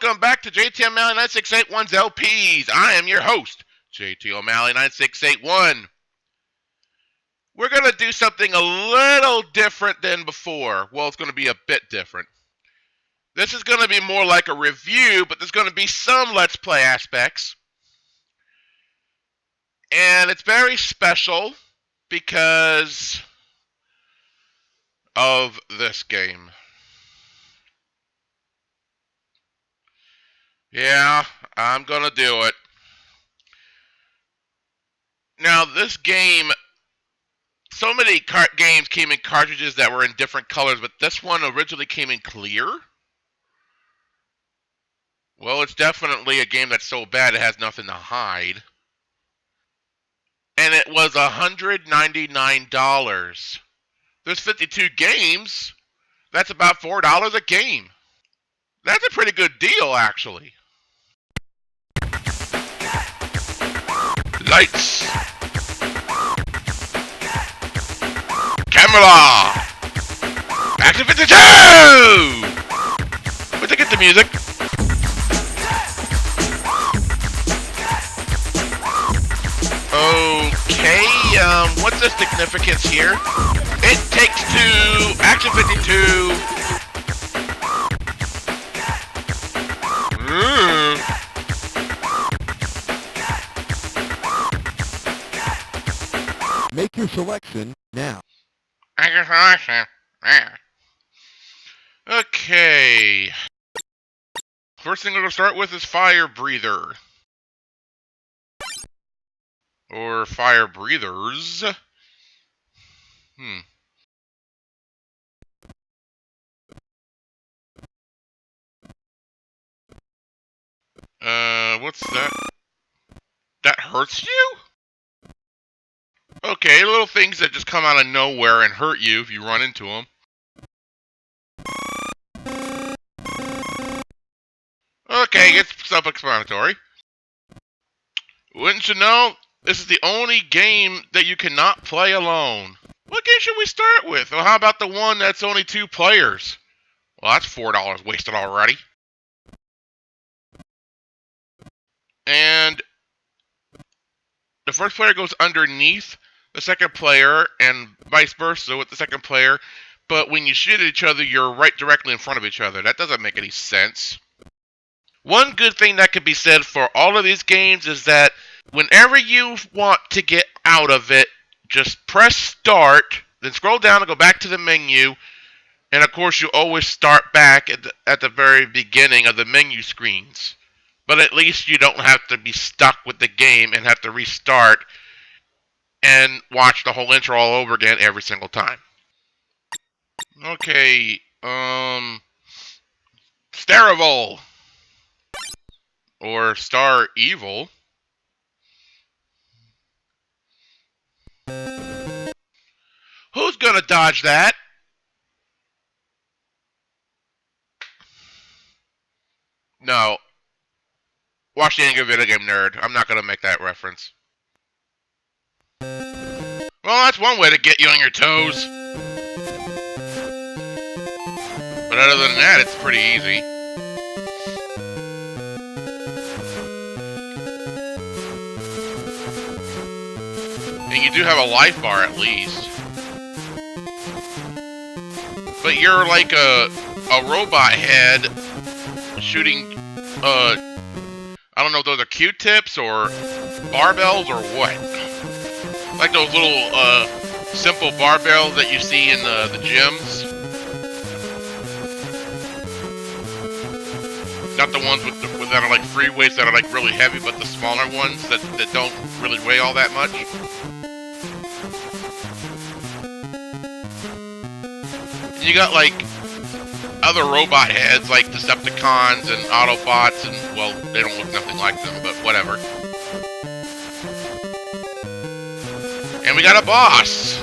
welcome back to JT O'Malley 9681's LPs. I am your host, JT O'Malley 9681. We're going to do something a little different than before. Well, it's going to be a bit different. This is going to be more like a review, but there's going to be some Let's Play aspects. And it's very special because of this game. Yeah, I'm gonna do it. Now, this game, so many games came in cartridges that were in different colors, but this one originally came in clear. Well, it's definitely a game that's so bad it has nothing to hide. And it was $199. There's 52 games. That's about $4 a game. That's a pretty good deal, actually. Lights. Camera. Action 52! Where'd they get the music? Okay, what's the significance here? It takes two. Action 52. Make your selection now. Make your selection. Okay. First thing we're going to start with is Fire Breather. Or Fire Breathers. What's that? That hurts you? Okay, little things that just come out of nowhere and hurt you if you run into them. Okay, it's self-explanatory. Wouldn't you know, this is the only game that you cannot play alone. What game should we start with? Well, how about the one that's only 2 players? Well, that's $4 wasted already. And the first player goes underneath the second player, and vice versa with the second player. But when you shoot at each other, you're right directly in front of each other. That doesn't make any sense. One good thing that could be said for all of these games is that whenever you want to get out of it, just press start, then scroll down and go back to the menu. And of course, you always start back at the very beginning of the menu screens. But at least you don't have to be stuck with the game and have to restart and watch the whole intro all over again every single time. Okay, Staravol. Or Star Evil. Who's gonna dodge that? No. Watch the Angry Video Game Nerd. I'm not gonna make that reference. Well, that's one way to get you on your toes. But other than that, it's pretty easy. And you do have a life bar at least. But you're like a robot head shooting, I don't know if those are Q-tips or barbells or what. Like those little, simple barbells that you see in the gyms. Not the ones that are like free weights that are like really heavy, but the smaller ones that don't really weigh all that much. You got like other robot heads like Decepticons and Autobots, and well, they don't look nothing like them, but whatever. And we got a boss.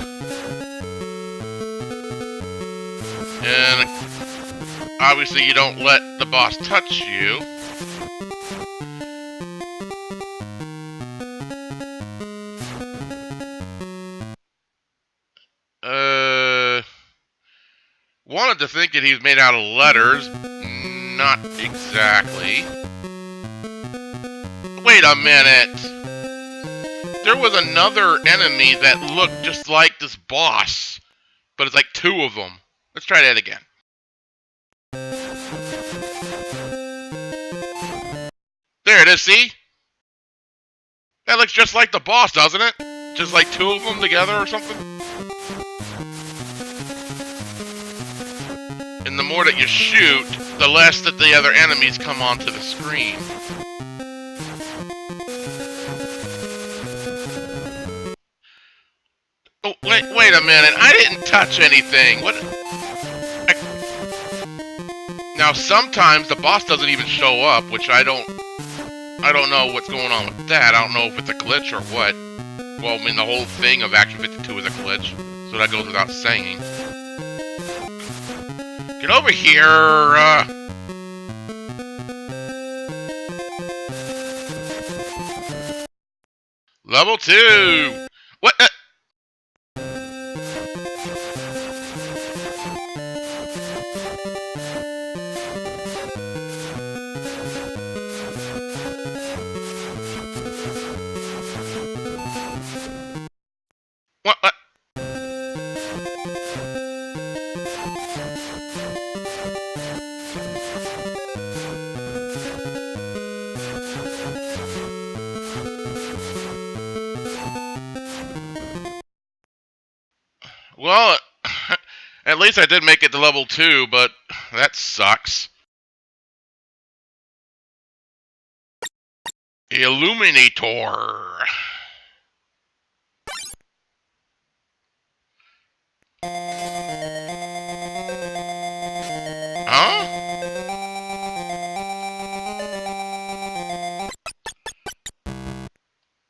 And obviously you don't let the boss touch you. Wanted to think that he was made out of letters. not exactly. Wait a minute! There was another enemy that looked just like this boss, but it's like two of them. Let's try that again. There it is, see? That looks just like the boss, doesn't it? Just like two of them together or something? And the more that you shoot, the less that the other enemies come onto the screen. Oh, wait a minute. I didn't touch anything. What? Now, sometimes the boss doesn't even show up, which I don't know what's going on with that. I don't know if it's a glitch or what. Well, I mean, the whole thing of Action 52 is a glitch, so that goes without saying. Get over here, Level 2! What? What? Well, at least I did make it to level 2, but that sucks. Illuminator. Huh?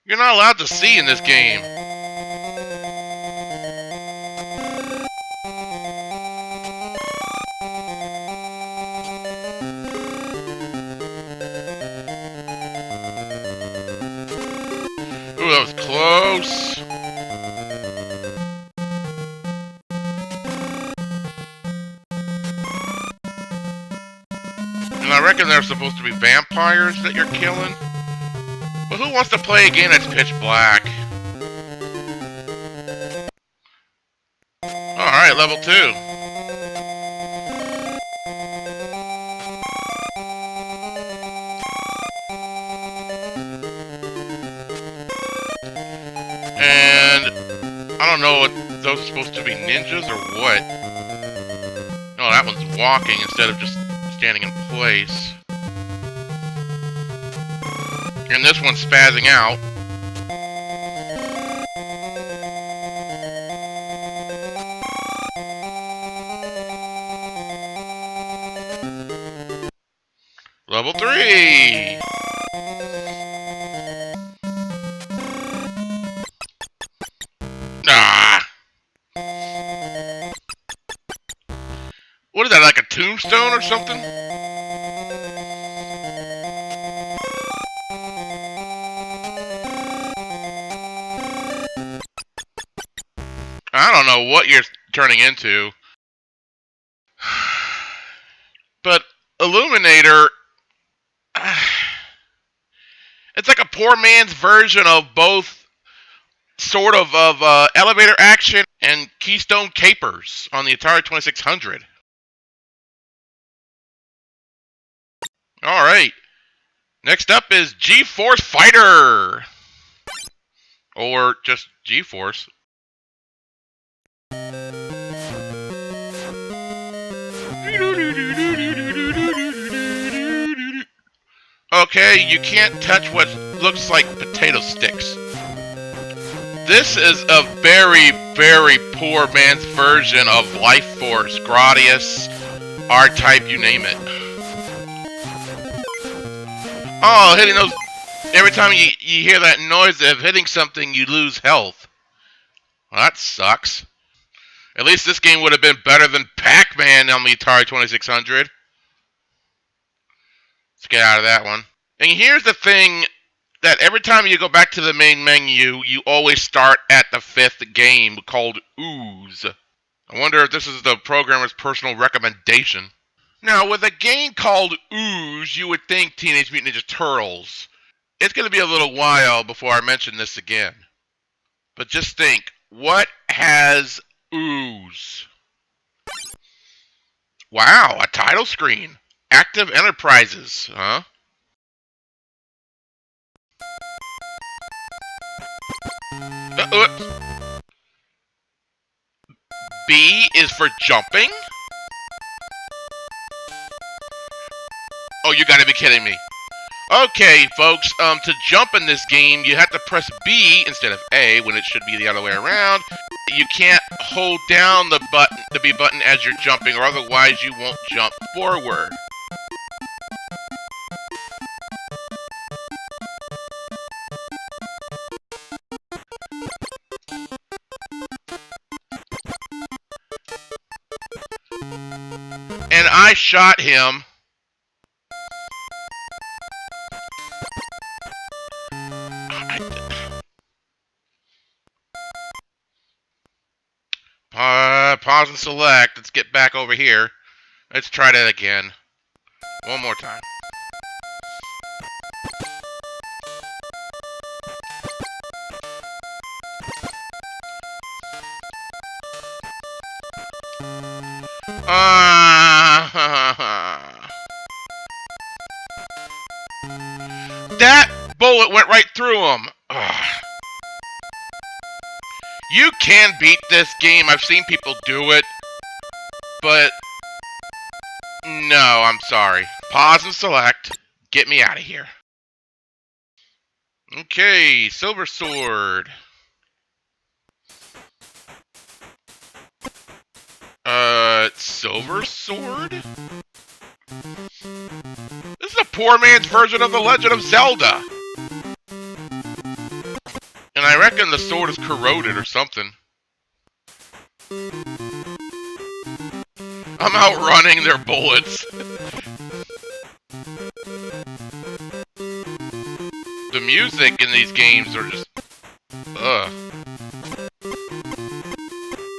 You're not allowed to see in this game. Ooh, that was close. And I reckon they're supposed to be vampires that you're killing. But who wants to play a game that's pitch black? Alright, level 2. And I don't know if those are supposed to be ninjas or what. No, that one's walking instead of just standing in place. And this one's spazzing out. Level 3! Ah! What is that, like a tombstone or something? I don't know what you're turning into. But Illuminator... It's like a poor man's version of both sort of elevator action and Keystone Capers on the Atari 2600. Alright. Next up is G-Force Fighter! Or just G-Force. Okay, you can't touch what looks like potato sticks. This is a very, very poor man's version of Life Force, Gradius, R-Type, you name it. Oh, hitting those... Every time you hear that noise of hitting something, you lose health. Well, that sucks. At least this game would have been better than Pac-Man on the Atari 2600. Let's get out of that one. And here's the thing, that every time you go back to the main menu, you always start at the 5th game called Ooze. I wonder if this is the programmer's personal recommendation. Now, with a game called Ooze, you would think Teenage Mutant Ninja Turtles. It's going to be a little while before I mention this again. But just think, what has Ooze? Wow, a title screen. Active Enterprises, huh? Oops. B is for jumping? Oh, you gotta be kidding me. Okay, folks, to jump in this game, you have to press B instead of A when it should be the other way around. You can't hold down the B button as you're jumping, or otherwise you won't jump forward. And I shot him. Pause and select. Let's get back over here. Let's try that again. One more time. That bullet went right through him. You can beat this game. I've seen people do it. But no, I'm sorry. Pause and select. Get me out of here. Okay, Silver Sword. Silver Sword? This is a poor man's version of The Legend of Zelda. And I reckon the sword is corroded or something. I'm outrunning their bullets. The music in these games are just... ugh.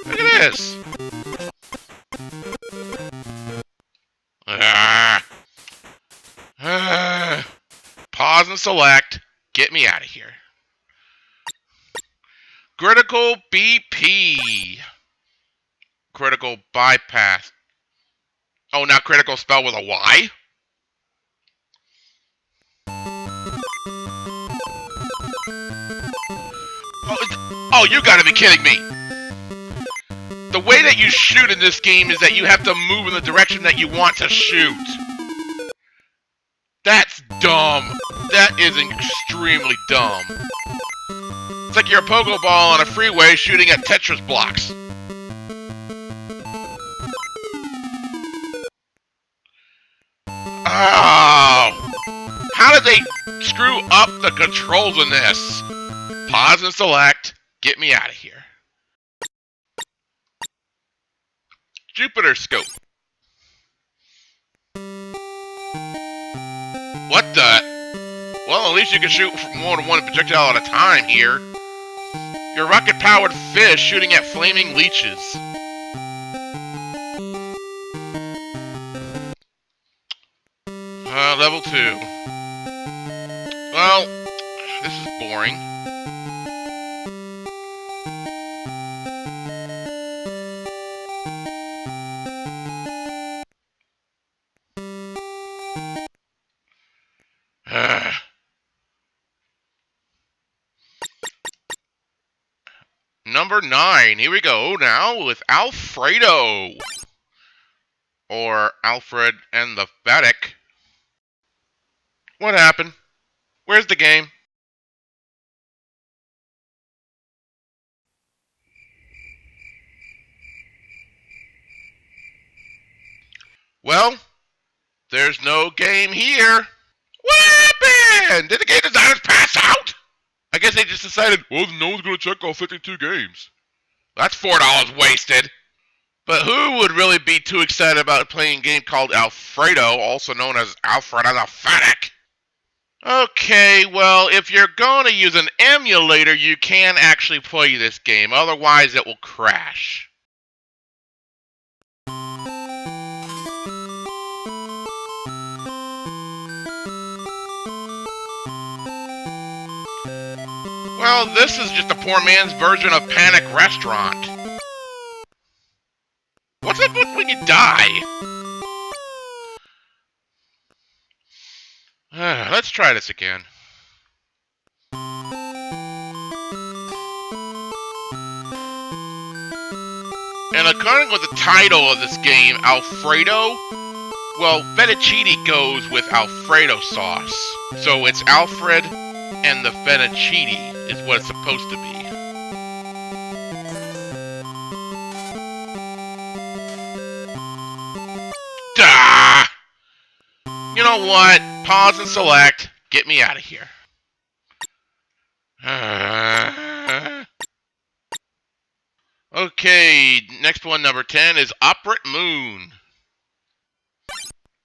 Look at this. Pause and select. Get me out of here. Critical BP. Critical bypass. Oh, now critical spelled with a Y? Oh, you gotta be kidding me! The way that you shoot in this game is that you have to move in the direction that you want to shoot. That's dumb. That is extremely dumb. It's like you're a pogo ball on a freeway shooting at Tetris blocks. Oh! How did they screw up the controls in this? Pause and select. Get me out of here. Jupiter scope. What the? Well, at least you can shoot more than one projectile at a time here. You're a rocket-powered fish shooting at flaming leeches. Level 2. Well, this is boring. Number 9. Here we go now with Alfredo. Or Alfred and the Vatican. What happened? Where's the game? Well, there's no game here. What happened? Did the game designers pass out? I guess they just decided, well, no one's going to check all 52 games. That's $4 wasted. But who would really be too excited about playing a game called Alfredo, also known as Alfred and the Vatican? Okay, well, if you're going to use an emulator, you can actually play this game. Otherwise, it will crash. Well, this is just a poor man's version of Panic Restaurant. What's up when you die? Let's try this again. And according with the title of this game, Alfredo, well, fettuccine goes with Alfredo sauce. So it's Alfred and the fettuccine is what it's supposed to be. Duh! You know what? Pause and select. Get me out of here. Okay, next one, number 10, is Operate Moon.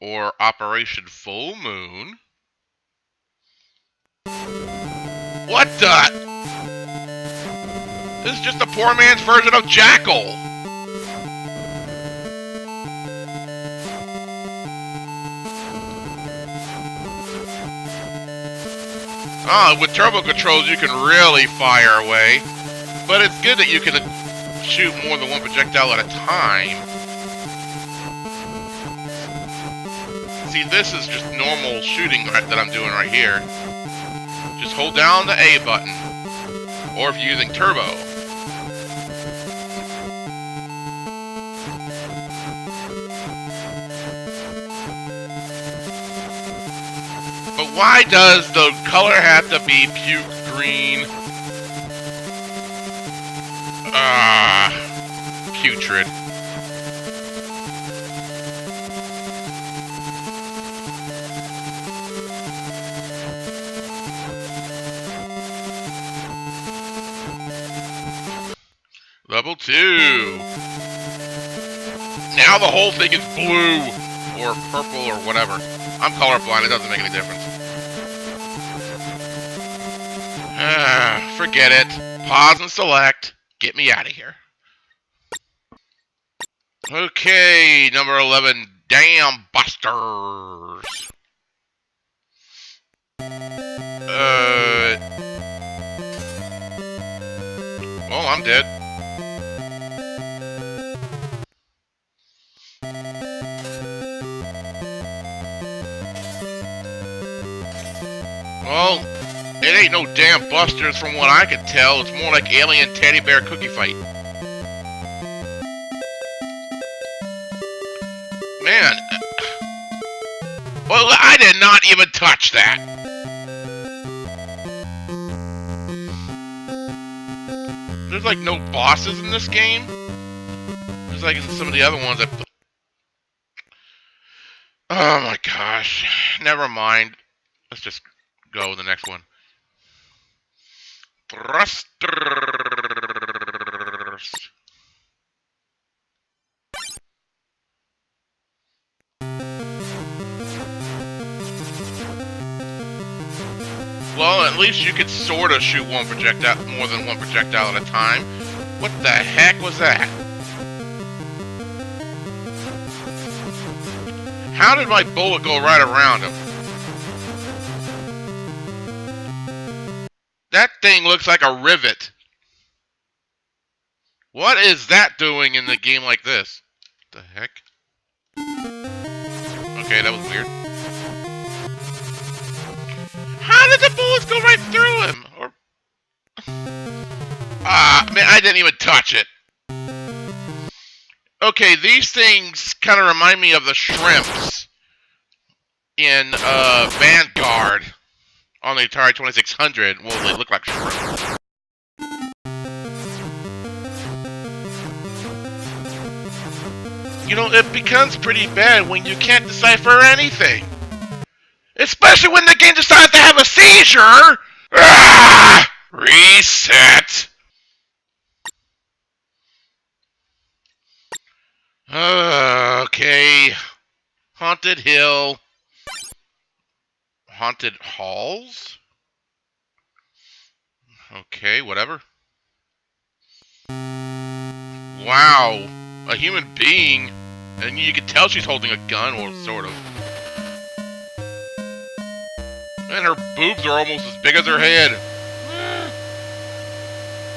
Or Operation Full Moon. What the? This is just a poor man's version of Jackal. With turbo controls you can really fire away. But it's good that you can shoot more than one projectile at a time. See, this is just normal shooting that I'm doing right here. Just hold down the A button. Or if you're using turbo. But why does the color have to be puke green? Putrid. Level 2. Now the whole thing is blue or purple or whatever. I'm colorblind, it doesn't make any difference. Forget it. Pause and select. Get me out of here. Okay, number 11, Damn Busters. Well, I'm dead. Well, it ain't no damn Busters from what I can tell. It's more like alien teddy bear cookie fight. Man. Well, I did not even touch that. There's like no bosses in this game. There's like in some of the other ones that... Oh my gosh. Never mind. Let's just go with the next one. Thrusters. Well, at least you could sort of shoot one projectile, more than one projectile at a time. What the heck was that? How did my bullet go right around him? That thing looks like a rivet. What is that doing in a game like this? What the heck? Okay, that was weird. How did the bullets go right through him? Or... man, I didn't even touch it. Okay, these things kind of remind me of the shrimps in Vanguard on the Atari 2600. Well, they look like shrimps. You know, it becomes pretty bad when you can't decipher anything. Especially when the game decides to have a seizure! Ah! Reset! Okay. Haunted Hill. Haunted Halls? Okay, whatever. Wow. A human being. And you can tell she's holding a gun, or sort of. And her boobs are almost as big as her head.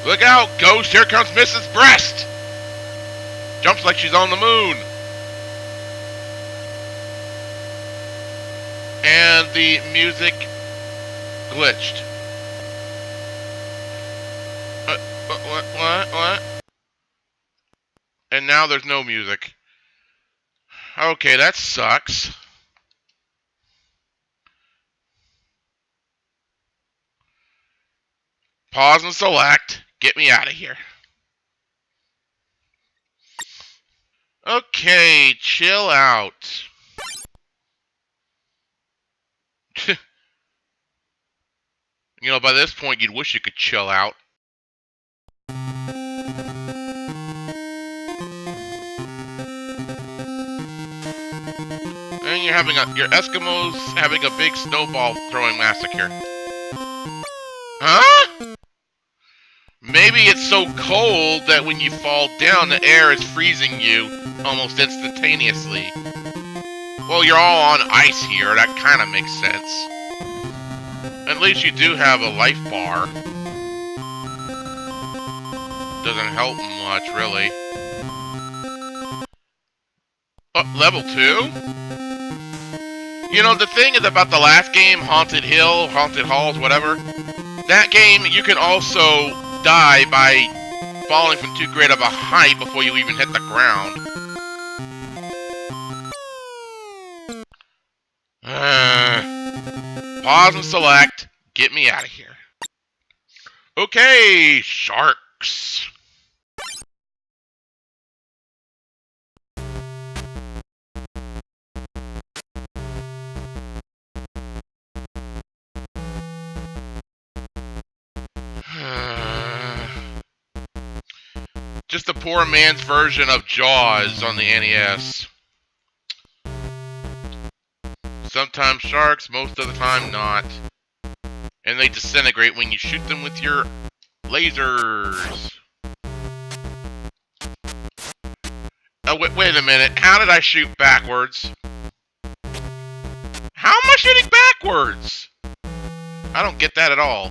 Look out, Ghost! Here comes Mrs. Breast! Jumps like she's on the moon. And the music glitched. What? And now there's no music. Okay, that sucks. Pause and select. Get me out of here. Okay, chill out. You know, by this point, you'd wish you could chill out. And you're having your Eskimos having a big snowball throwing massacre. Huh? Maybe it's so cold that when you fall down, the air is freezing you almost instantaneously. Well, you're all on ice here. That kind of makes sense. At least you do have a life bar. Doesn't help much, really. Oh, level 2? You know, the thing is about the last game, Haunted Hill, Haunted Halls, whatever. That game, you can also die by falling from too great of a height before you even hit the ground. Pause and select. Get me out of here. Okay, sharks. Just a poor man's version of Jaws on the NES. Sometimes sharks, most of the time not. And they disintegrate when you shoot them with your lasers. Oh, wait a minute. How did I shoot backwards? How am I shooting backwards? I don't get that at all.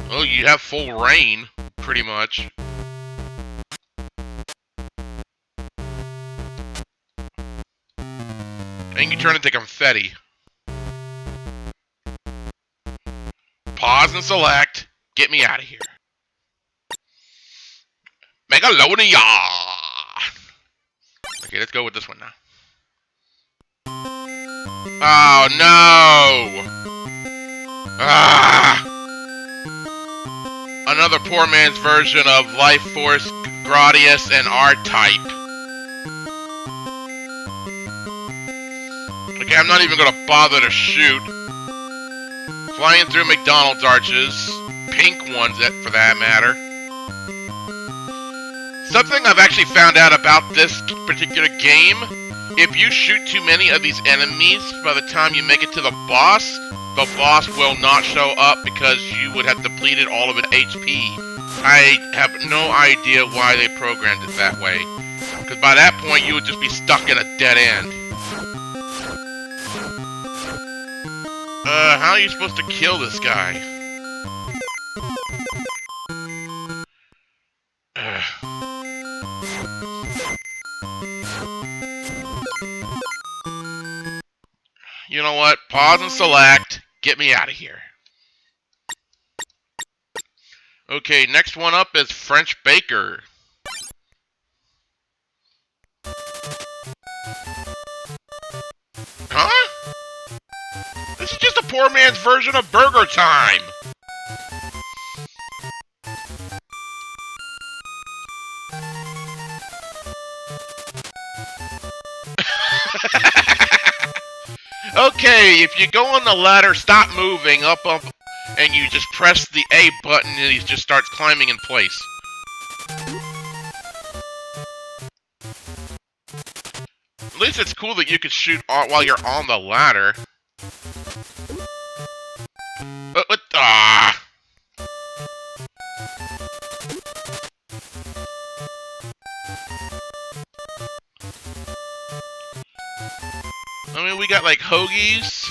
Oh, you have full rain, pretty much. And you turn into confetti. Pause and select. Get me out of here. Megalonia! Okay, let's go with this one now. Oh, no! Ah! Another poor man's version of Life Force, Gradius, and R-Type. Okay, I'm not even gonna bother to shoot. Flying through McDonald's arches. Pink ones, for that matter. Something I've actually found out about this particular game, if you shoot too many of these enemies, by the time you make it to the boss will not show up because you would have depleted all of its HP. I have no idea why they programmed it that way. Because by that point, you would just be stuck in a dead end. How are you supposed to kill this guy? You know what? Pause and select. Get me out of here. Okay, next one up is French Baker. Huh? This is just a poor man's version of Burger Time. Okay, if you go on the ladder, stop moving, up, and you just press the A button and he just starts climbing in place. At least it's cool that you can shoot while you're on the ladder. Ah! I mean, we got like hoagies.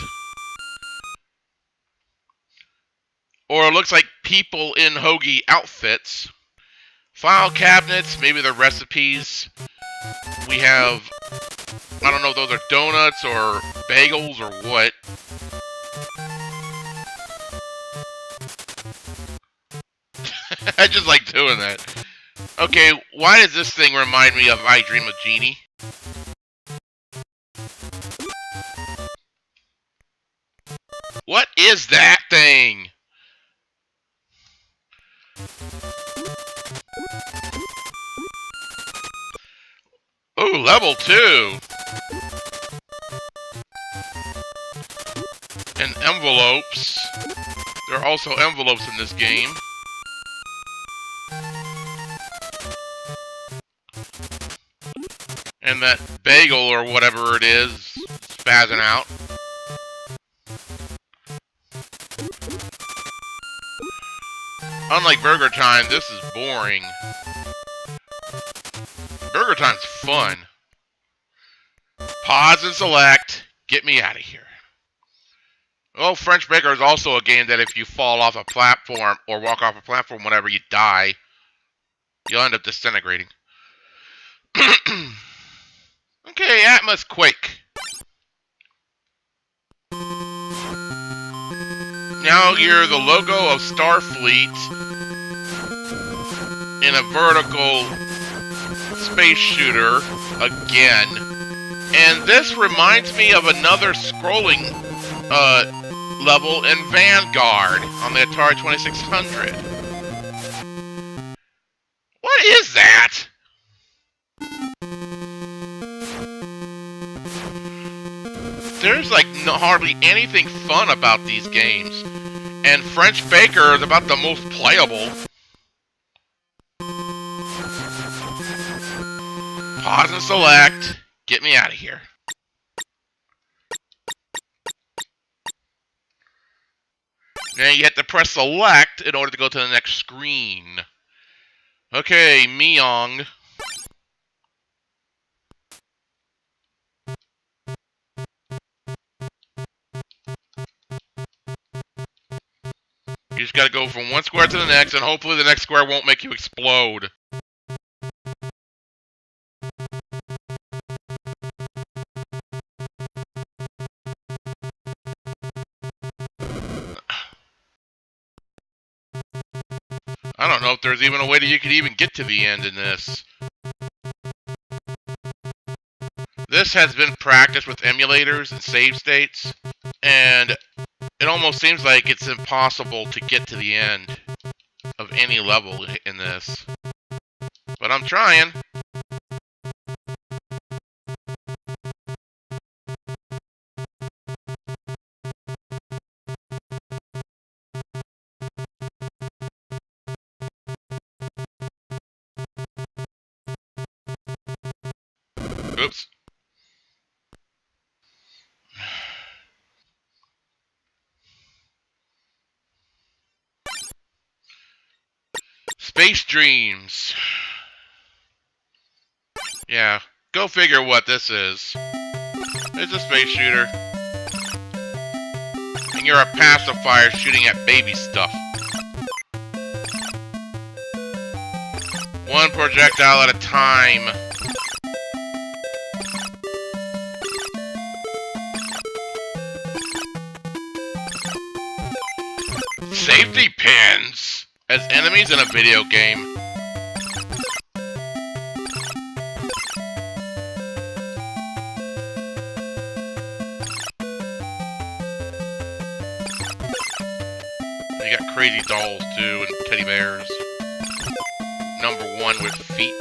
Or Or it looks like people in hoagie outfits. File cabinets, maybe the recipes. We have, I don't know if those are donuts or bagels or what. I just like doing that. Okay, why does this thing remind me of I Dream of Jeannie? What is that thing? Ooh, level 2. And envelopes. There are also envelopes in this game. And that bagel or whatever it is, spazzing out. Unlike Burger Time, this is boring. Burger Time's fun. Pause and select. Get me out of here. Oh, French Baker is also a game that if you fall off a platform or walk off a platform whenever you die, you'll end up disintegrating. Okay, Atmos Quake. Now you're the logo of Starfleet in a vertical space shooter again. And this reminds me of another scrolling level in Vanguard on the Atari 2600. What is that? There's like hardly anything fun about these games. And French Baker is about the most playable. Pause and select. Get me out of here. Now you have to press select in order to go to the next screen. Okay, Meong. You just gotta go from one square to the next, and hopefully the next square won't make you explode. I don't know if there's even a way that you could even get to the end in this. This has been practiced with emulators and save states, and it almost seems like it's impossible to get to the end of any level in this. But I'm trying. Oops. Space Dreams. Yeah, go figure what this is. It's a space shooter. And you're a pacifier shooting at baby stuff. One projectile at a time. Safety pins as enemies in a video game. You got crazy dolls too and teddy bears. Number 1 with feet.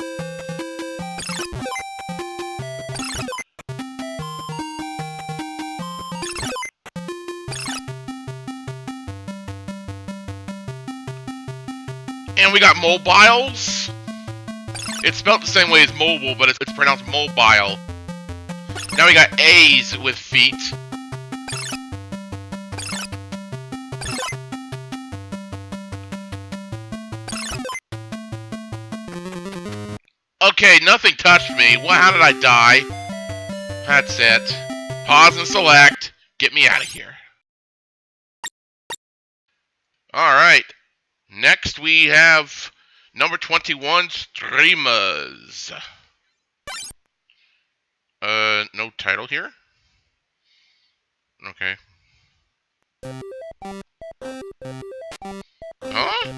And we got mobiles. It's spelled the same way as mobile, but it's pronounced mobile. Now we got A's with feet. Okay, nothing touched me. Well, how did I die? That's it. Pause and select. Get me out of here. Alright. Next we have number 21, streamers. No title here? Okay. Huh?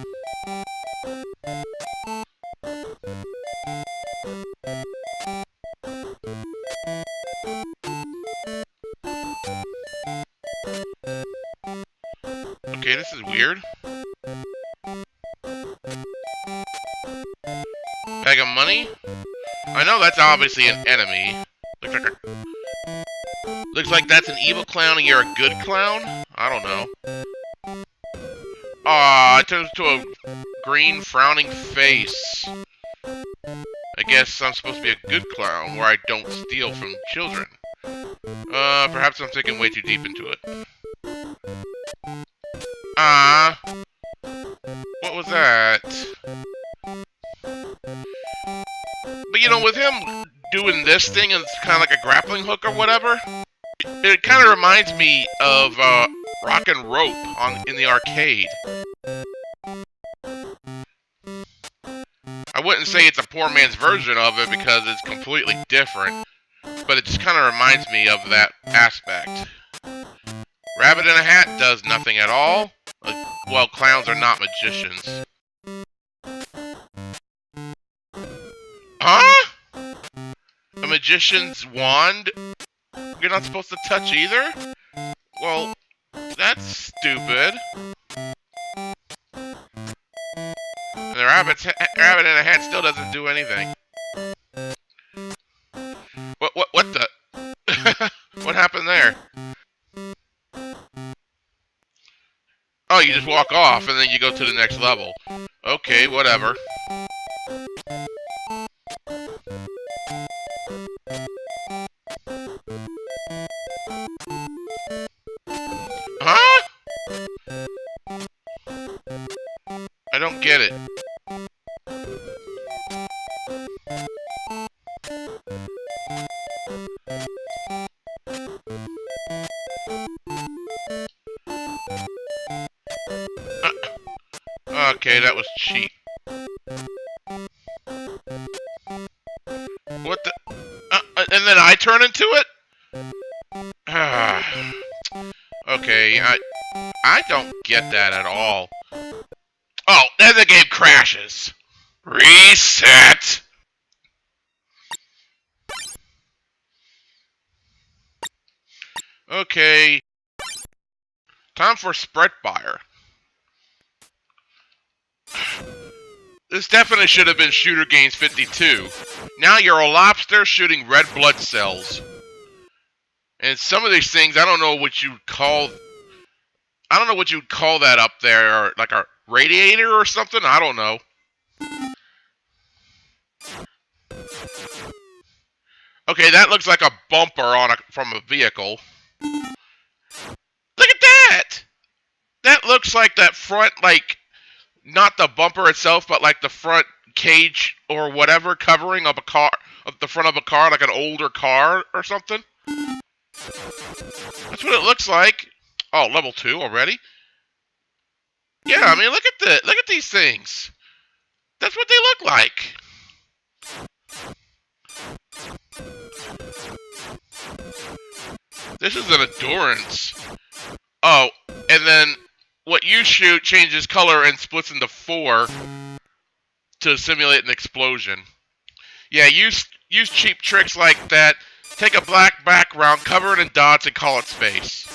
Okay, this is weird. Bag of money? I know that's obviously an enemy. Looks like that's an evil clown and you're a good clown? I don't know. Aw, it turns to a green frowning face. I guess I'm supposed to be a good clown where I don't steal from children. Perhaps I'm thinking way too deep into it. What was that? But you know, with him doing this thing, and it's kind of like a grappling hook or whatever, it kind of reminds me of Rock and Rope in the arcade. I wouldn't say it's a poor man's version of it because it's completely different, but it just kind of reminds me of that aspect. Rabbit in a hat does nothing at all. Well, clowns are not magicians. Huh? A magician's wand? You're not supposed to touch either? Well, that's stupid. And the rabbit in a hat still doesn't do anything. What the? What happened there? Oh, you just walk off and then you go to the next level. Okay, whatever. Huh? I don't get it. Okay, that was cheap. What the? And then I turn into it? Okay, I don't get that at all. Oh, then the game crashes. Reset! Okay. Time for Spread Fire. This definitely should have been Shooter Games 52. Now you're a lobster shooting red blood cells. And some of these things, I don't know what you'd call that up there, or like a radiator or something. I don't know. Okay, that looks like a bumper from a vehicle. Look at that! That looks like that front, like, not the bumper itself, but like the front cage or whatever covering of a car, of the front of a car, like an older car or something. That's what it looks like. Oh, level 2 already? Yeah, I mean, look at these things. That's what they look like. This is an endurance. Oh, and then what you shoot changes color and splits into 4 to simulate an explosion. Yeah, use cheap tricks like that. Take a black background, cover it in dots, and call it space.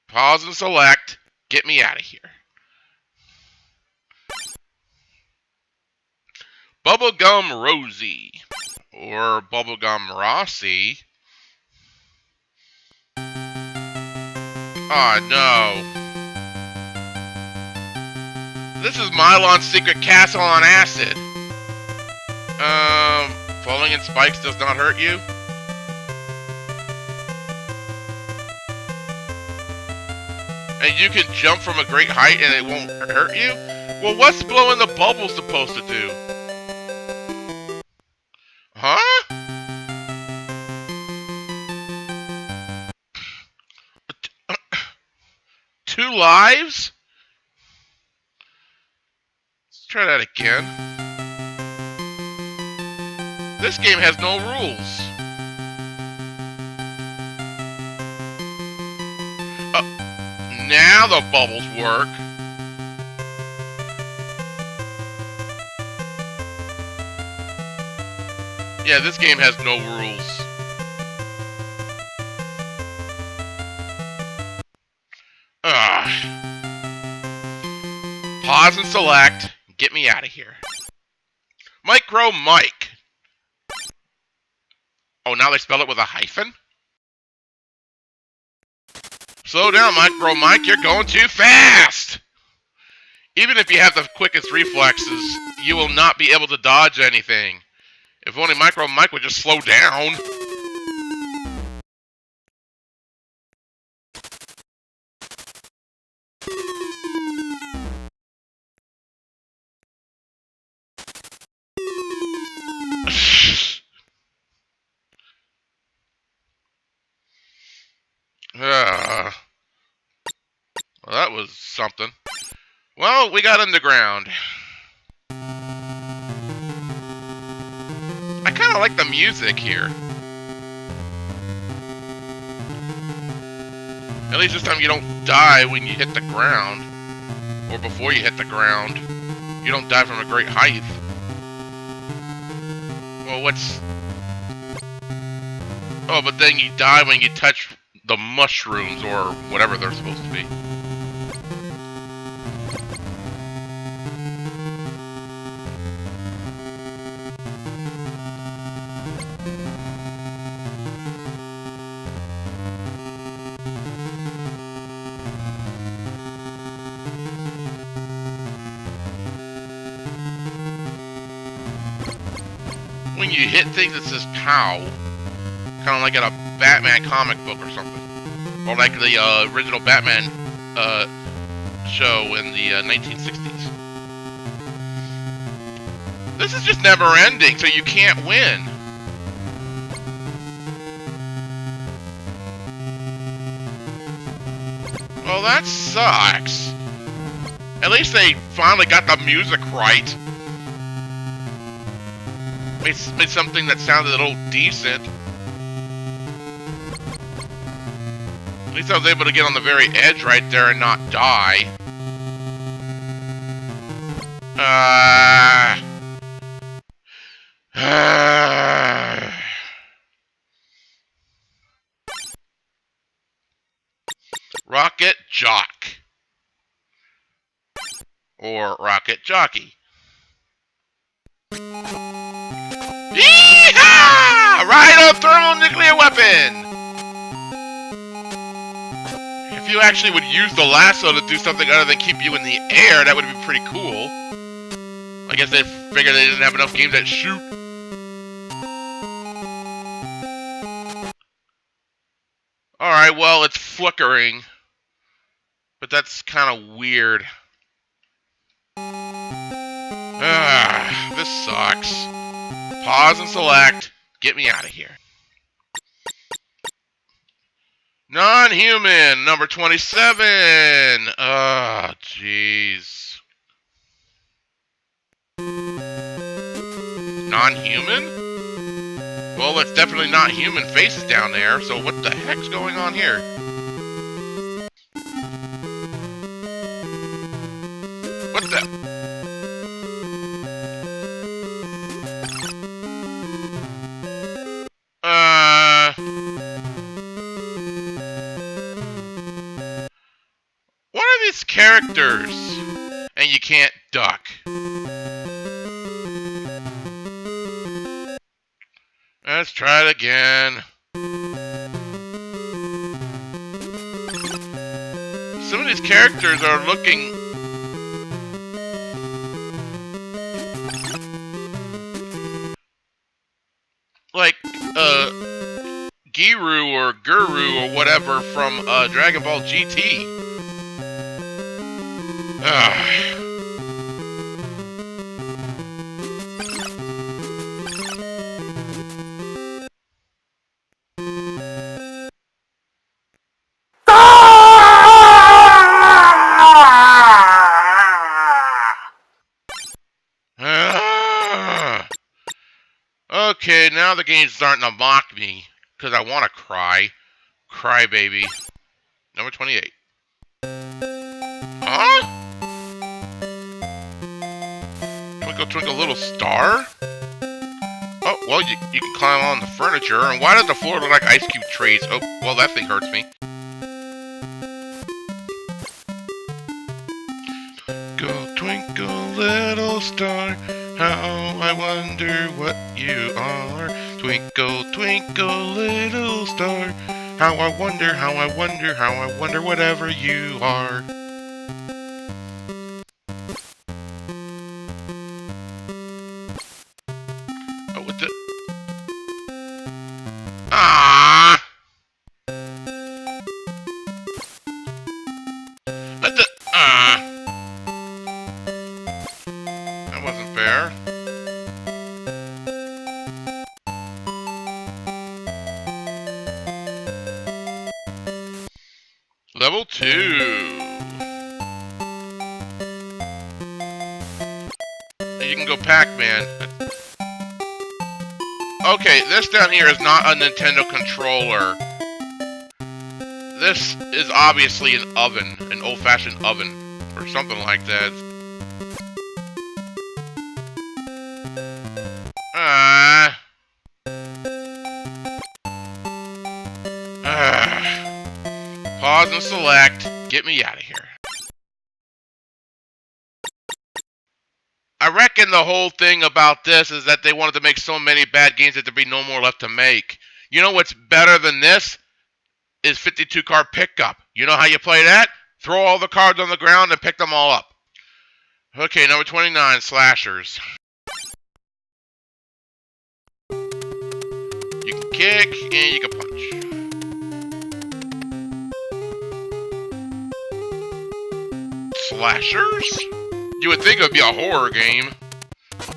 Pause and select. Get me out of here. Bubblegum Rosie. Or Bubblegum Rossi. Oh no. This is Mylon's secret castle on acid. Falling in spikes does not hurt you? And you can jump from a great height and it won't hurt you? Well, what's blowing the bubble supposed to do? Huh? 2 lives? Let's try that again. This game has no rules. Now the bubbles work. Yeah, this game has no rules. Ugh. Pause and select. Get me out of here. Micro Mike. Oh, now they spell it with a hyphen? Slow down, Micro Mike. You're going too fast. Even if you have the quickest reflexes, you will not be able to dodge anything. If only Micro Mike would just slow down. Well, that was something. Well, we got underground. I kind of like the music here. At least this time you don't die when you hit the ground. Or before you hit the ground. You don't die from a great height. Well, what's... Oh, but then you die when you touch the mushrooms or whatever they're supposed to be. When you hit things, it says "pow," kind of like in a Batman comic book or something, or like the original Batman show in the 1960s. This is just never-ending, so you can't win. Well, that sucks. At least they finally got the music right. Made something that sounded a little decent. At least I was able to get on the very edge right there and not die. Rocket Jock. Or Rocket Jockey. Yeehaw! Ride a thermonuclear weapon! If you actually would use the lasso to do something other than keep you in the air, that would be pretty cool. I guess they figured they didn't have enough games that shoot. Alright, well, it's flickering. But that's kind of weird. This sucks. Pause and select. Get me out of here. Non-human, number 27. Jeez. Non-human? Well, it's definitely not human faces down there, so what the heck's going on here? What the... What are these characters? And you can't duck. Let's try it again. Some of these characters are looking... like, Giru or Guru or whatever from Dragon Ball GT. now the game's starting to mock me. Because I want to cry. Cry, baby. Number 28. Huh? Twinkle, twinkle, little star? Oh, well, you can climb on the furniture. And why does the floor look like ice cube trays? Oh, well, that thing hurts me. Twinkle, twinkle, little star, how I wonder what you are. Twinkle, twinkle, little star, how I wonder, how I wonder, how I wonder whatever you are. Oh, what the? Ah! What the? Ah! That wasn't fair. Level 2. You can go Pac-Man. Okay, this down here is not a Nintendo controller. This is obviously an oven, an old-fashioned oven, or something like that. Pause and select. Get me out of here. I reckon the whole thing about this is that they wanted to make so many bad games that there'd be no more left to make. You know what's better than this? Is 52 card pickup. You know how you play that? Throw all the cards on the ground and pick them all up. Okay, number 29, slashers. You can kick and you can punch. Slashers? You would think it would be a horror game.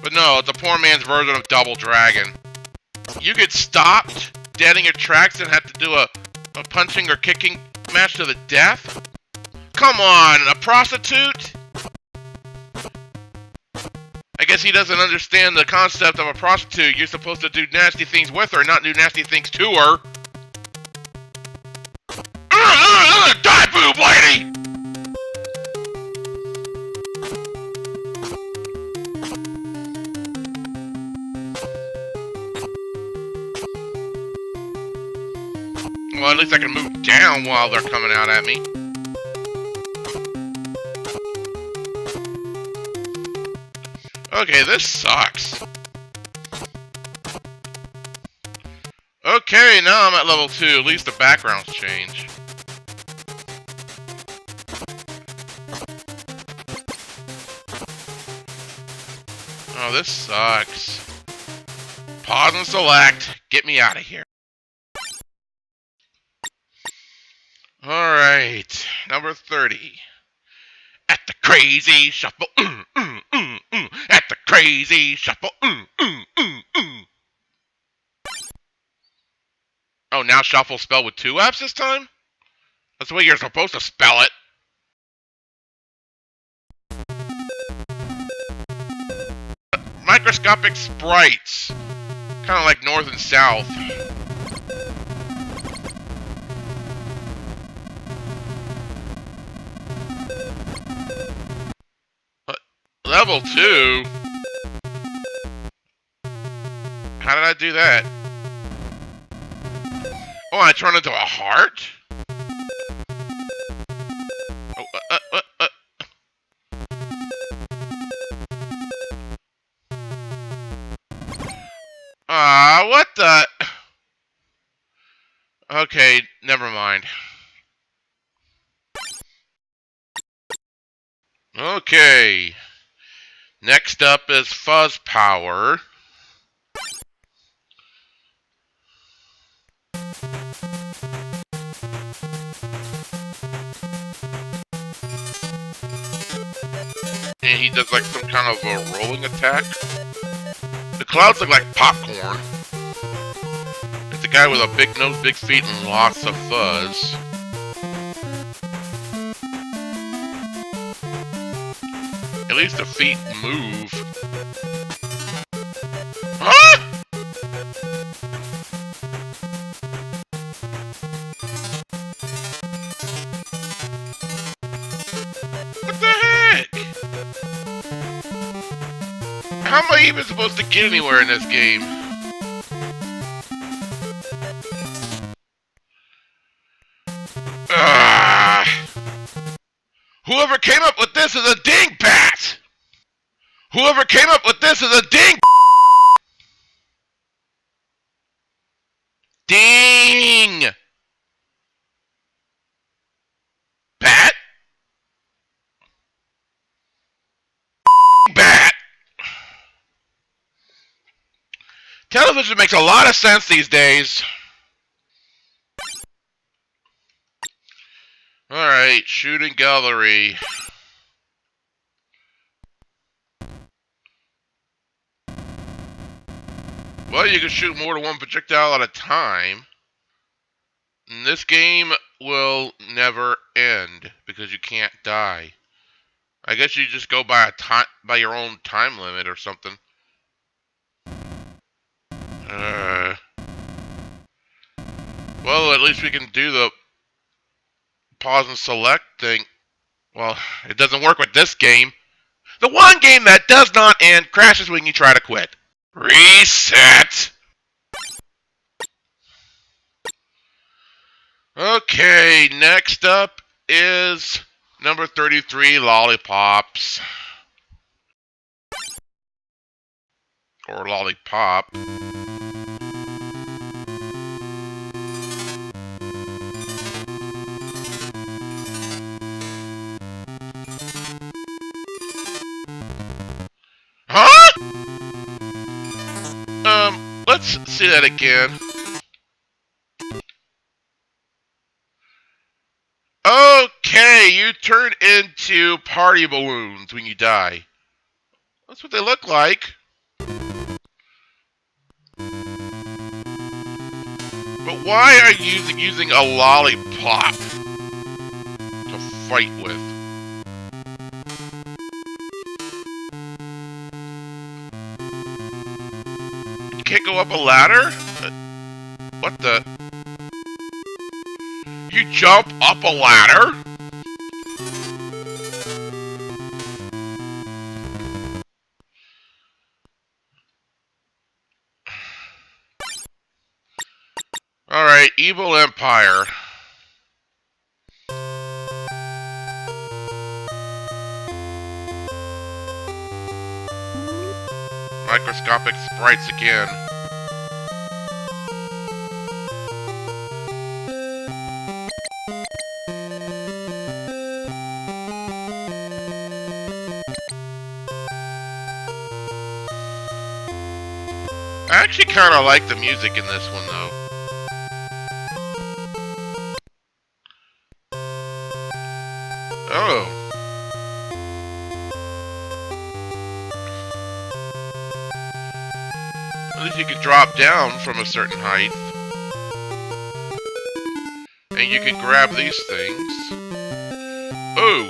But no, it's a poor man's version of Double Dragon. You get stopped dead in your tracks and have to do a punching or kicking match to the death? Come on, a prostitute? I guess he doesn't understand the concept of a prostitute. You're supposed to do nasty things with her, not do nasty things to her. Die, boob lady! Well, at least I can move down while they're coming out at me. Okay, this sucks. Okay, now I'm at level 2. At least the backgrounds change. Oh, this sucks. Pause and select. Get me out of here. Alright, number 30. At the crazy shuffle, at the crazy shuffle, Oh, now shuffle spelled with 2 F's this time? That's the way you're supposed to spell it. Microscopic sprites. Kind of like north and south. Level 2? How did I do that? Oh, I turned into a heart? Oh, what the? Okay, never mind. Okay. Next up is Fuzz Power. And he does like some kind of a rolling attack. The clouds look like popcorn. It's a guy with a big nose, big feet, and lots of fuzz. At least the feet move. Huh? How am I even supposed to get anywhere in this game? Whoever came up with this is a dingbat! Whoever came up with this is a ding bat. Bat. Television makes a lot of sense these days. Alright, shooting gallery. Well, you can shoot more than one projectile at a time. And this game will never end because you can't die. I guess you just go by your own time limit or something. Well, at least we can do the pause and select thing. Well, it doesn't work with this game. The one game that does not end crashes when you try to quit. Reset! Okay, next up is number 33, Lollipops. Or Lollipop. Huh? Let's see that again. Okay, you turn into party balloons when you die. That's what they look like. But why are you using a lollipop to fight with? You can't go up a ladder? What the? You jump up a ladder? Alright, Evil Empire. Microscopic sprites again. I actually kind of like the music in this one, though. Oh. At least you can drop down from a certain height. And you can grab these things. Oh!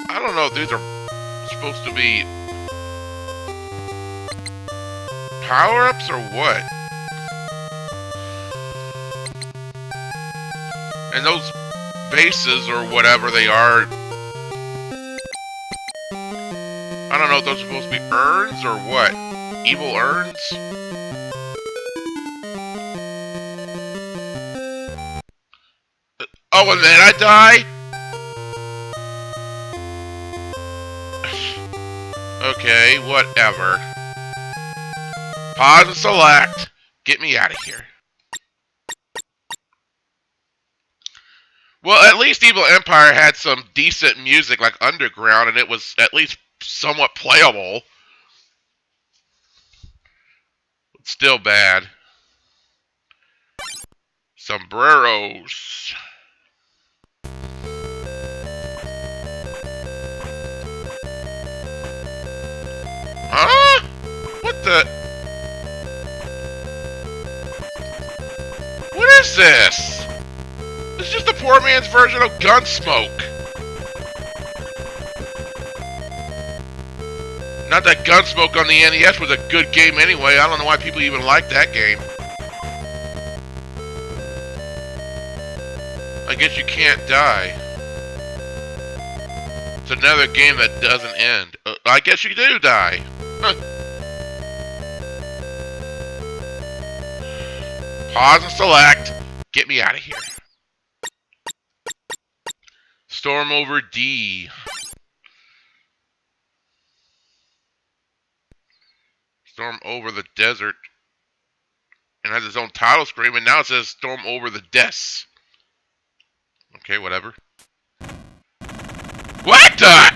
I don't know if these are supposed to be power-ups or what? And those bases or whatever they are, I don't know if those are supposed to be urns or what? Evil urns? Oh, and then I die? Okay, whatever. Pause and select. Get me out of here. Well, at least Evil Empire had some decent music like Underground, and it was at least somewhat playable. But still bad. Sombreros. Huh? What the? What is this? It's just a poor man's version of Gunsmoke. Not that Gunsmoke on the NES was a good game anyway. I don't know why people even like that game. I guess you can't die. It's another game that doesn't end. I guess you do die. Huh. Pause and select. Get me out of here. Storm over D. Storm over the desert. And has its own title screen, and now it says Storm over the Des. Okay, whatever. What the?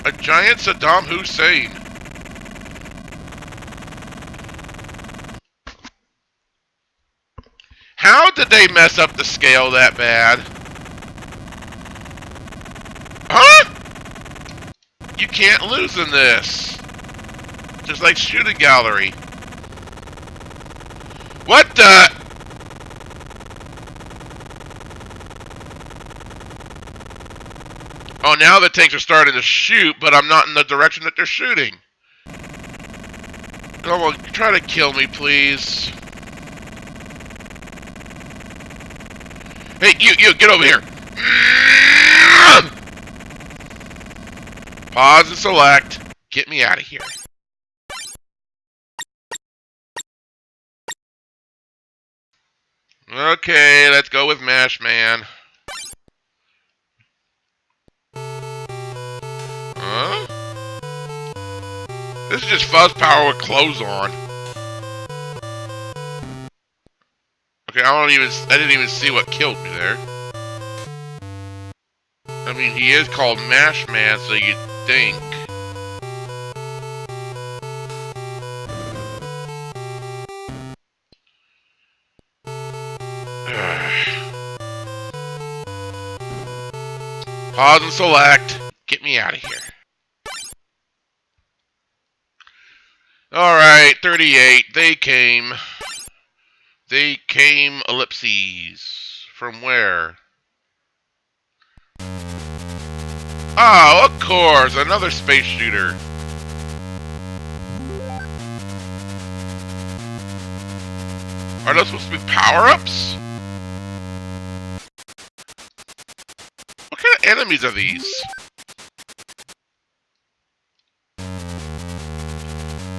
A giant Saddam Hussein. How did they mess up the scale that bad? Huh? You can't lose in this. Just like shooting gallery. What the? Oh, now the tanks are starting to shoot, but I'm not in the direction that they're shooting. Oh, well, try to kill me, please. Hey, you, get over here. Pause and select. Get me out of here. Okay, let's go with Mash Man. Huh? This is just fuzz power with clothes on. Okay, I didn't even see what killed me there. I mean, he is called Mash Man, so you'd think. Pause and select. Get me out of here. Alright, 38. They came. They came ellipses. From where? Oh, of course! Another space shooter. Are those supposed to be power-ups? What kind of enemies are these?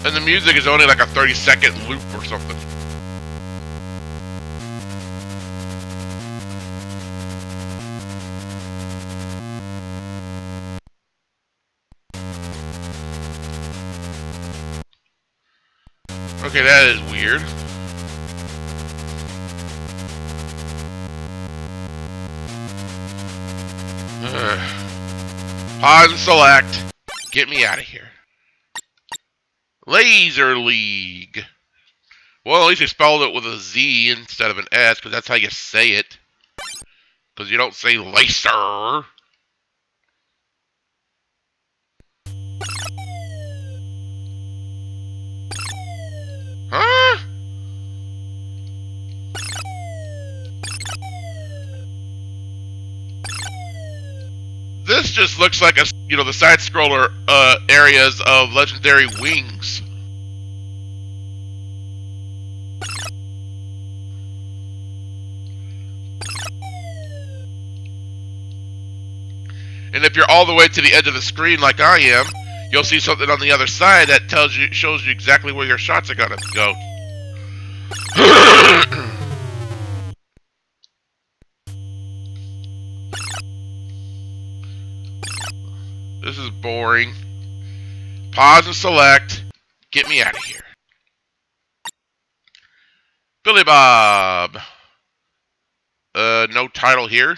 And the music is only like a 30-second loop or something. Okay, that is weird. Pause and select. Get me out of here. Laser League. Well, at least they spelled it with a Z instead of an S, because that's how you say it. Because you don't say laser. Huh? This just looks like a, the side-scroller areas of Legendary Wings. And if you're all the way to the edge of the screen like I am, you'll see something on the other side that shows you exactly where your shots are gonna go. This is boring. Pause and select. Get me out of here. Billy Bob. No title here.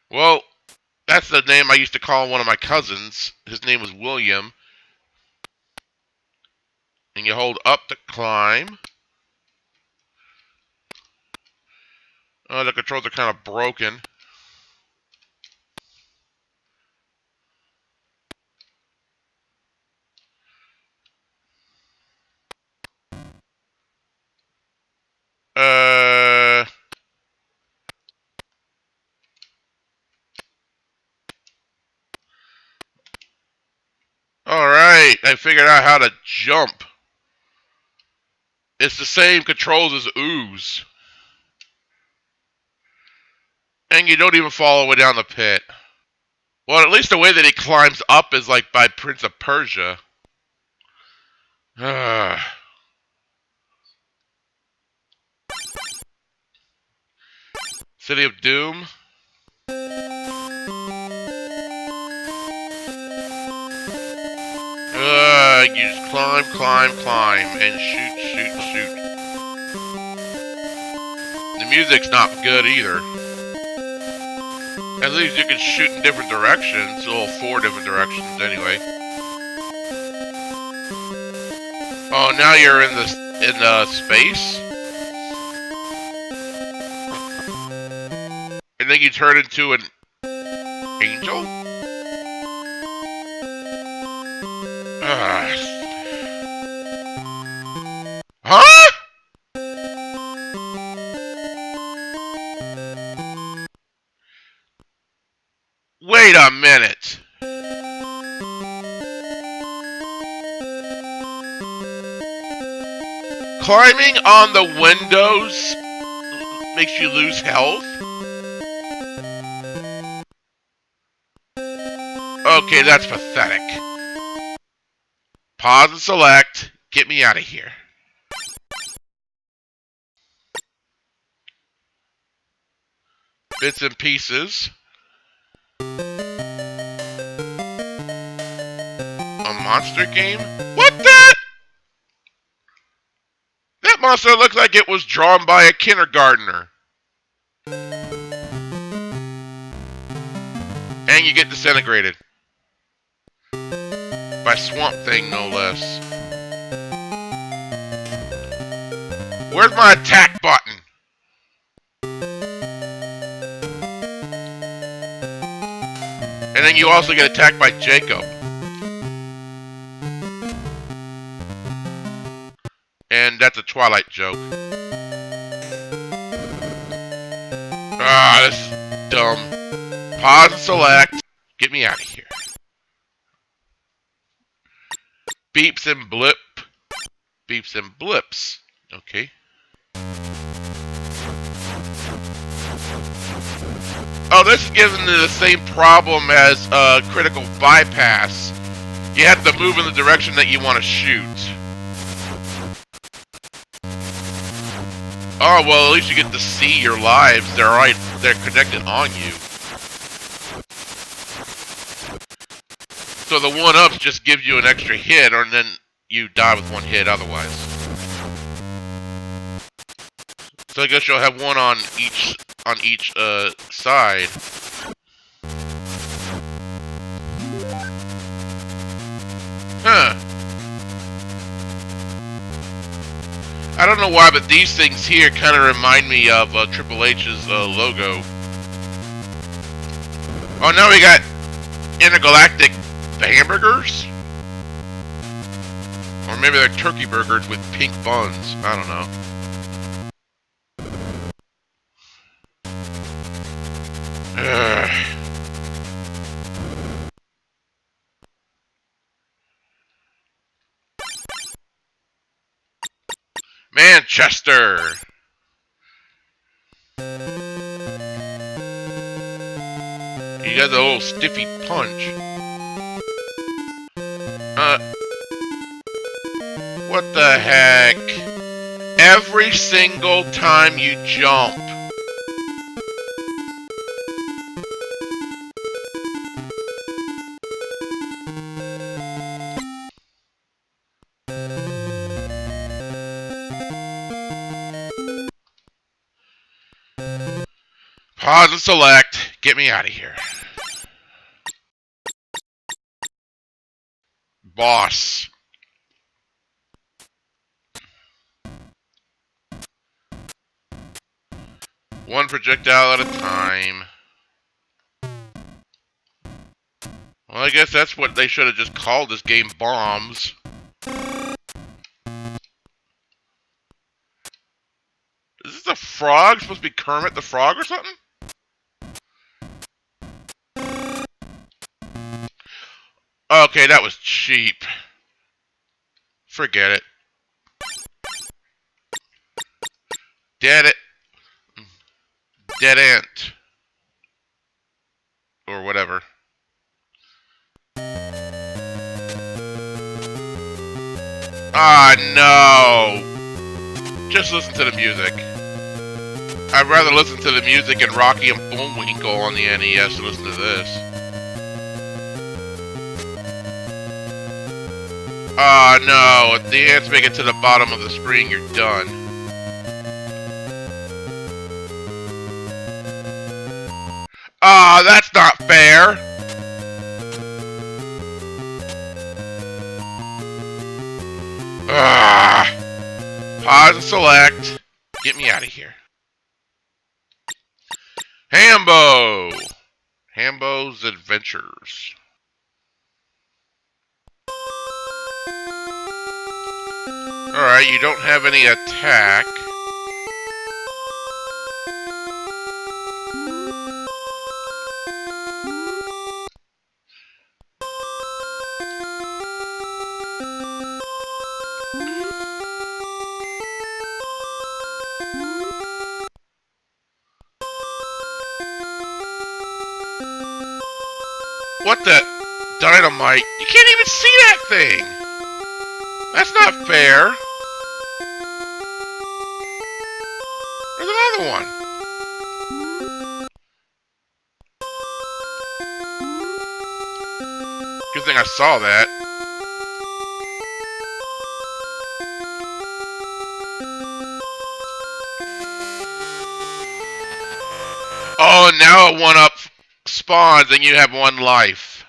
Well, that's the name I used to call one of my cousins. His name was William. And you hold up to climb. Oh, the controls are kind of broken. Alright, I figured out how to jump. It's the same controls as Ooze. And you don't even fall all the way down the pit. Well, at least the way that he climbs up is like by Prince of Persia. City of Doom. You just climb, climb, climb, and shoot, shoot, shoot. The music's not good either. At least you can shoot in different directions. Well, 4 different directions anyway. Oh, now you're in the space? And then you turn into an angel? Huh? Wait a minute. Climbing on the windows makes you lose health? Okay, that's pathetic. Pause and select. Get me out of here. Bits and pieces. A monster game? What the? That monster looked like it was drawn by a kindergartner. And you get disintegrated. By Swamp Thing, no less. Where's my attack button? And then you also get attacked by Jacob. And that's a Twilight joke. Ah, this is dumb. Pause and select. Get me out of here. Beeps and blip. Beeps and blips. Okay. Oh, this is giving you the same problem as critical bypass. You have to move in the direction that you want to shoot. Oh, well, at least you get to see your lives. They're connected on you. So the 1-ups just gives you an extra hit, or then you die with 1 hit otherwise. So I guess you'll have 1 on each side. Huh. I don't know why, but these things here kind of remind me of Triple H's logo. Oh, now we got intergalactic hamburgers? Or maybe they're turkey burgers with pink buns. I don't know. Manchester! You got the little stiffy punch. What the heck? Every single time you jump. Pause and select. Get me out of here. Boss. One projectile at a time. Well, I guess that's what they should have just called this game, Bombs. Is this a frog? Supposed to be Kermit the Frog or something? Okay, that was cheap. Forget it. Dead it. Dead ant. or whatever. Ah, no! Just listen to the music. I'd rather listen to the music in Rocky and Bullwinkle on the NES than listen to this. Ah, no! If the ants make it to the bottom of the screen, you're done. Ah, that's not fair! Ah! Pause and select. Get me out of here. Hambo! Hambo's Adventures. Alright, you don't have any attack. What the? Dynamite? You can't even see that thing! That's not fair! There's another one! Good thing I saw that. Oh, now a one-up spawns and you have one life.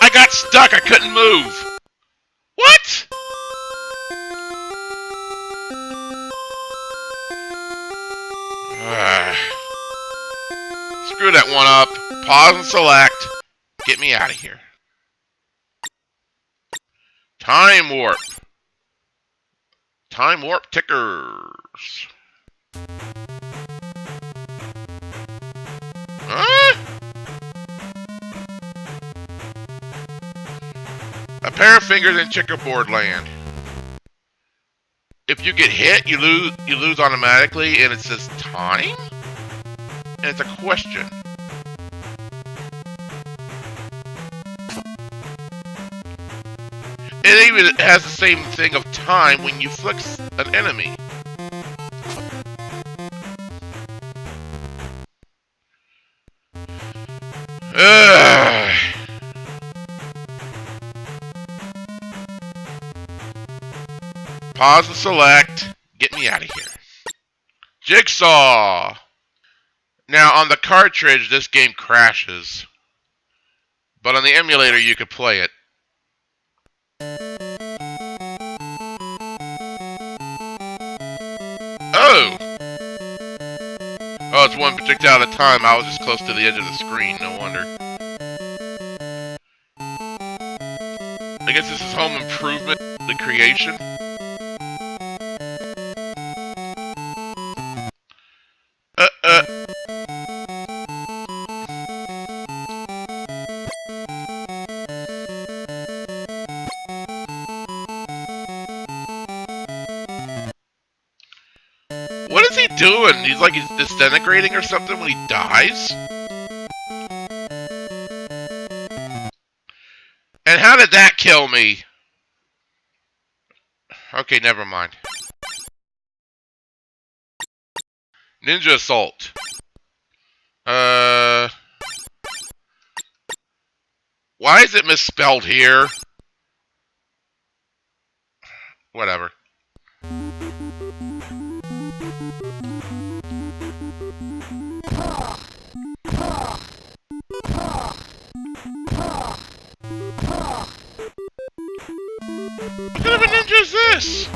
I got stuck, I couldn't move. What? Screw that one up. Pause and select. Get me out of here. Time warp. Time warp tickers. Huh? A pair of fingers in checkerboard land. If you get hit, you lose automatically, and it says time? And it's a question. It even has the same thing of time when you flick an enemy. Ugh. Pause and select. Get me out of here. Jigsaw! Now, on the cartridge, this game crashes. But on the emulator, you could play it. Oh! Oh, it's one projectile at a time. I was just close to the edge of the screen. No wonder. I guess this is Home Improvement, the creation. What is he doing? He's like he's disintegrating or something when he dies? And how did that kill me? Okay, never mind. Ninja Assault. Why is it misspelled here? Whatever. What kind of a ninja is this?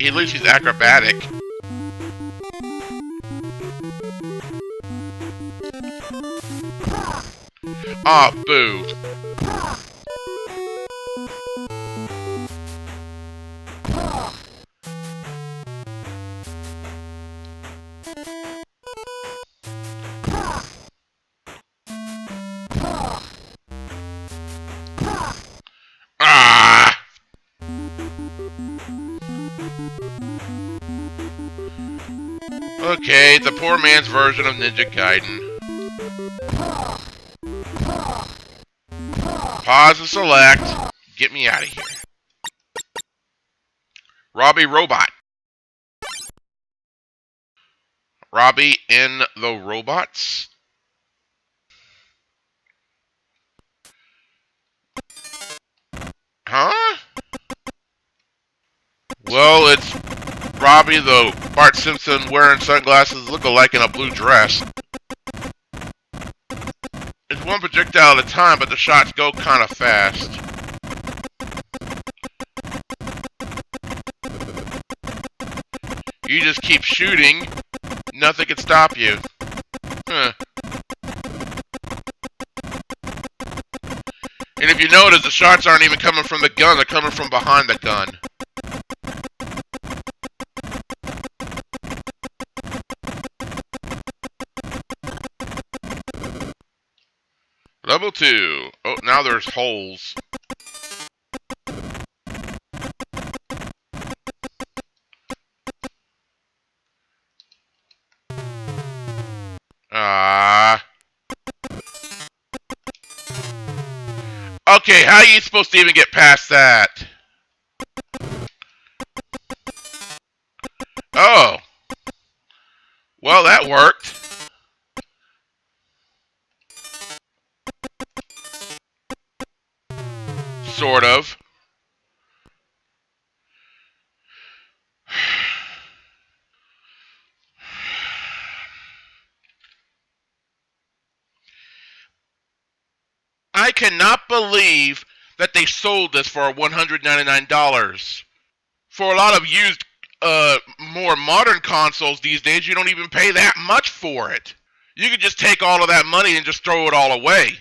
At least he's acrobatic. Aw, boo. Okay, it's a poor man's version of Ninja Gaiden. Pause and select. Get me out of here. Robbie Robot. Robbie in the Robots. Huh? Well, it's Robbie the Bart Simpson wearing sunglasses look-alike in a blue dress. It's one projectile at a time, but the shots go kind of fast. You just keep shooting, nothing can stop you. Huh. And if you notice, the shots aren't even coming from the gun, they're coming from behind the gun. Level 2. Oh, now there's holes. Okay, how are you supposed to even get past that? Oh. Well, that worked. Sort of. I cannot believe that they sold this for $199. For a lot of used, more modern consoles these days, you don't even pay that much for it. You could just take all of that money and just throw it all away.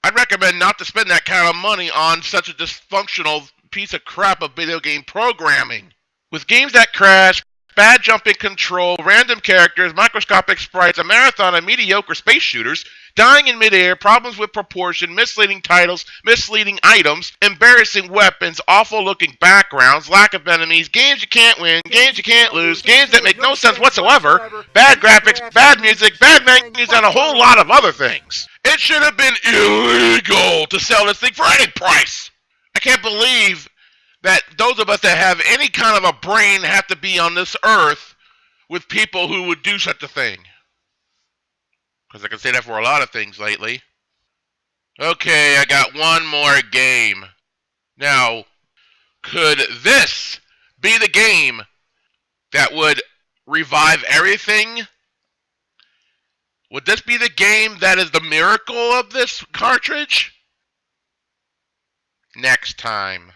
I'd recommend not to spend that kind of money on such a dysfunctional piece of crap of video game programming. With games that crash, bad jumping control, random characters, microscopic sprites, a marathon of mediocre space shooters, dying in midair, problems with proportion, misleading titles, misleading items, embarrassing weapons, awful-looking backgrounds, lack of enemies, games you can't win, games you can't lose, games that make no sense whatsoever, bad graphics, bad music, bad menus, and a whole lot of other things. It should have been illegal to sell this thing for any price. I can't believe that those of us that have any kind of a brain have to be on this earth with people who would do such a thing. Because I can say that for a lot of things lately. Okay, I got one more game. Now, could this be the game that would revive everything? Would this be the game that is the miracle of this cartridge? Next time.